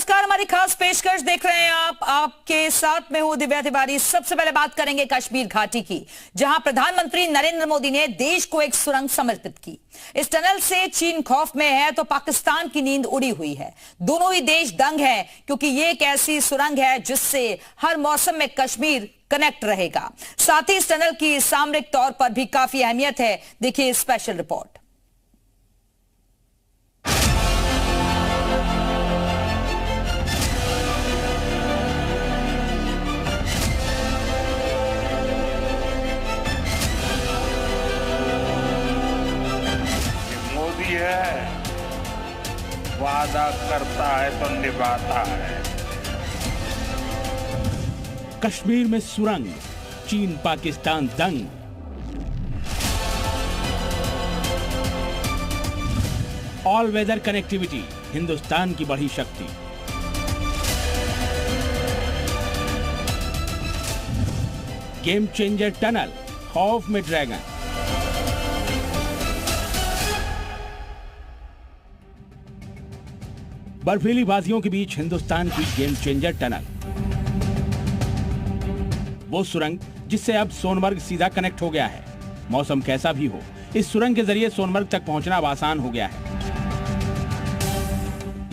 नमस्कार, हमारी खास पेशकश देख रहे हैं आप। आपके साथ में हूं दिव्या तिवारी। सबसे पहले बात करेंगे कश्मीर घाटी की, जहां प्रधानमंत्री नरेंद्र मोदी ने देश को एक सुरंग समर्पित की। इस टनल से चीन खौफ में है तो पाकिस्तान की नींद उड़ी हुई है। दोनों ही देश दंग हैं, क्योंकि ये एक ऐसी सुरंग है जिससे हर मौसम में कश्मीर कनेक्ट रहेगा। साथ ही इस टनल की सामरिक तौर पर भी काफी अहमियत है। देखिए स्पेशल रिपोर्ट। वादा करता है तो निभाता है। कश्मीर में सुरंग, चीन पाकिस्तान दंग। ऑल वेदर कनेक्टिविटी, हिंदुस्तान की बड़ी शक्ति। गेम चेंजर टनल, खौफ में ड्रैगन। बर्फीली वादियों के बीच हिंदुस्तान की गेम चेंजर टनल, वो सुरंग जिससे अब सोनमर्ग सीधा कनेक्ट हो गया है। मौसम कैसा भी हो, इस सुरंग के जरिए सोनमर्ग तक पहुंचना अब आसान हो गया है।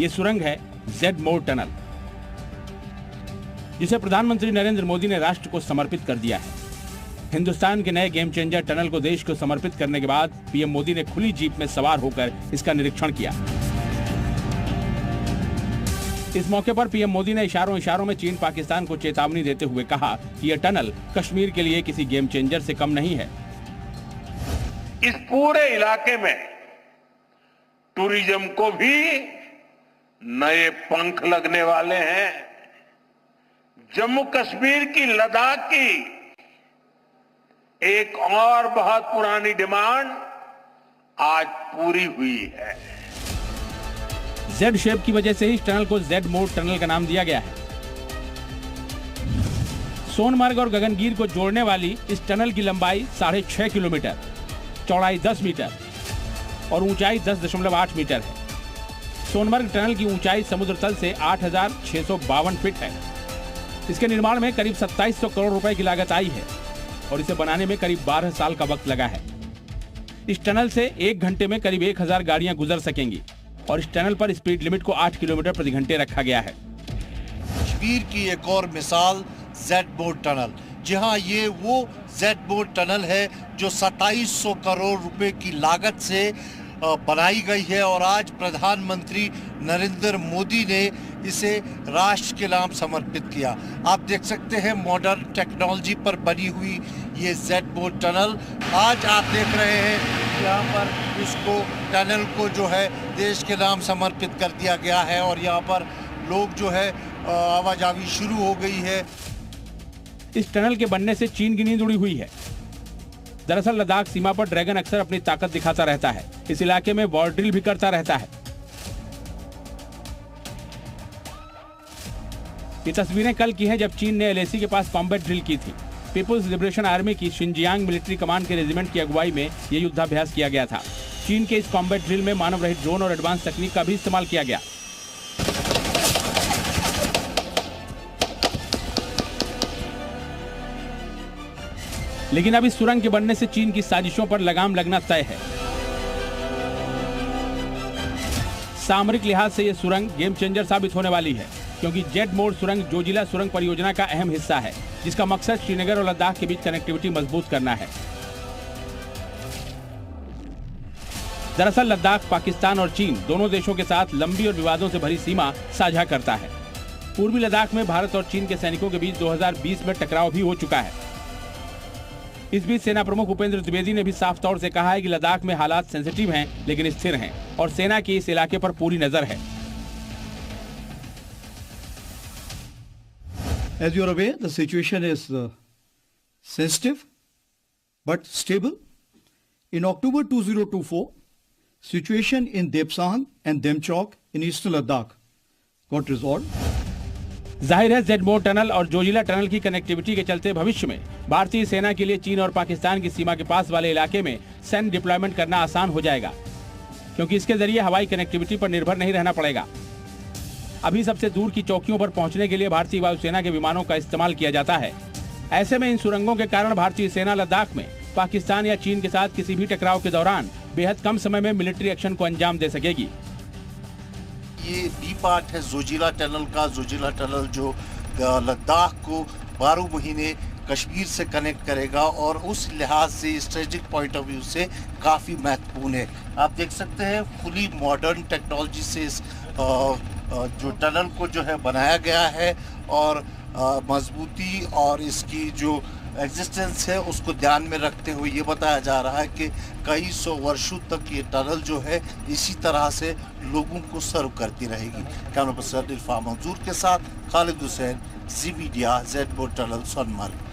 ये सुरंग है जेड मोड़ टनल, जिसे प्रधानमंत्री नरेंद्र मोदी ने राष्ट्र को समर्पित कर दिया है। हिंदुस्तान के नए गेम चेंजर टनल को देश को समर्पित करने के बाद पीएम मोदी ने खुली जीप में सवार होकर इसका निरीक्षण किया। इस मौके पर पीएम मोदी ने इशारों में चीन पाकिस्तान को चेतावनी देते हुए कहा कि यह टनल कश्मीर के लिए किसी गेम चेंजर से कम नहीं है। इस पूरे इलाके में टूरिज्म को भी नए पंख लगने वाले हैं। जम्मू कश्मीर की, लद्दाख की एक और बहुत पुरानी डिमांड आज पूरी हुई है। जेड शेप की वजह से ही इस टनल को जेड मोड़ टनल का नाम दिया गया है। सोनमर्ग और गगनगीर को जोड़ने वाली इस टनल की लंबाई 6.5 किलोमीटर, चौड़ाई 10 मीटर और ऊंचाई 10.8 मीटर है। सोनमर्ग टनल की ऊंचाई समुद्र तल से 8,652 फीट है। इसके निर्माण में करीब 2700 करोड़ रुपए की लागत आई है और इसे बनाने में करीब 12 साल का वक्त लगा है। इस टनल से 1 घंटे में करीब 1000 गाड़ियां गुजर सकेंगी और इस टनल पर स्पीड लिमिट को 8 किलोमीटर प्रति घंटे रखा गया है। कश्मीर की एक और मिसाल जेड मोड़ टनल। जी हाँ, ये वो जेड मोड़ टनल है जो 2700 करोड़ रुपए की लागत से बनाई गई है और आज प्रधानमंत्री नरेंद्र मोदी ने इसे राष्ट्र के नाम समर्पित किया। आप देख सकते हैं मॉडर्न टेक्नोलॉजी पर बनी हुई ये जेड मोड़ टनल। आज आप देख रहे हैं यहाँ पर इसको टनल को जो है देश के नाम समर्पित कर दिया गया है और यहाँ पर लोग जो है आवाजाही शुरू हो गई है। इस टनल के बनने से चीन की नींद उड़ी हुई है। दरअसल लद्दाख सीमा पर ड्रैगन अक्सर अपनी ताकत दिखाता रहता है। इस इलाके में वॉर ड्रिल भी करता रहता है। ये तस्वीरें कल की हैं जब चीन ने एलएसी के पास कॉम्बैट ड्रिल की थी। पीपुल्स लिबरेशन आर्मी की शिनजियांग मिलिट्री कमांड के रेजिमेंट की अगुवाई में यह युद्धाभ्यास किया गया था। चीन के इस कॉम्बैट ड्रिल में मानव रहित ड्रोन और एडवांस तकनीक का भी इस्तेमाल किया गया। लेकिन अब इस सुरंग के बनने से चीन की साजिशों पर लगाम लगना तय है। सामरिक लिहाज से यह सुरंग गेम चेंजर साबित होने वाली है, क्योंकि जेड मोड़ सुरंग जोजिला सुरंग परियोजना का अहम हिस्सा है, जिसका मकसद श्रीनगर और लद्दाख के बीच कनेक्टिविटी मजबूत करना है। दरअसल लद्दाख पाकिस्तान और चीन दोनों देशों के साथ लंबी और विवादों से भरी सीमा साझा करता है। पूर्वी लद्दाख में भारत और चीन के सैनिकों के बीच 2020 में टकराव भी हो चुका है। इस बीच सेना प्रमुख उपेंद्र द्विवेदी ने भी साफ तौर से कहा है कि लद्दाख में हालात सेंसिटिव हैं लेकिन स्थिर हैं और सेना की इस इलाके पर पूरी नजर है। As you are aware, the situation is sensitive but stable. In October 2024, situation in Depsang and Demchok in eastern Ladakh got resolved. जाहिर है जेड मोड़ टनल और जोजिला टनल की कनेक्टिविटी के चलते भविष्य में भारतीय सेना के लिए चीन और पाकिस्तान की सीमा के पास वाले इलाके में सैन्य डिप्लॉयमेंट करना आसान हो जाएगा, क्योंकि इसके जरिए हवाई कनेक्टिविटी पर निर्भर नहीं रहना पड़ेगा। अभी सबसे दूर की चौकियों पर पहुंचने के लिए भारतीय वायुसेना के विमानों का इस्तेमाल किया जाता है। ऐसे में इन सुरंगों के कारण भारतीय सेना लद्दाख में पाकिस्तान या चीन के साथ किसी भी टकराव के दौरान बेहद कम समय में मिलिट्री एक्शन को अंजाम दे सकेगी। ये बी पार्ट है जोजिला टनल का। जोजिला टनल जो लद्दाख को 12 महीने कश्मीर से कनेक्ट करेगा और उस लिहाज से स्ट्रेटेजिक पॉइंट ऑफ व्यू से काफ़ी महत्वपूर्ण है। आप देख सकते हैं फुली मॉडर्न टेक्नोलॉजी से इस जो टनल को जो है बनाया गया है और मजबूती और इसकी जो एग्जिस्टेंस है उसको ध्यान में रखते हुए ये बताया जा रहा है कि कई सौ वर्षों तक ये टनल जो है इसी तरह से लोगों को सर्व करती रहेगी। कैमरा पर्सन इरफान मंजूर के साथ Khalid Hussain, Zee media, Z बोर्ड टनल, सोनमर्ग।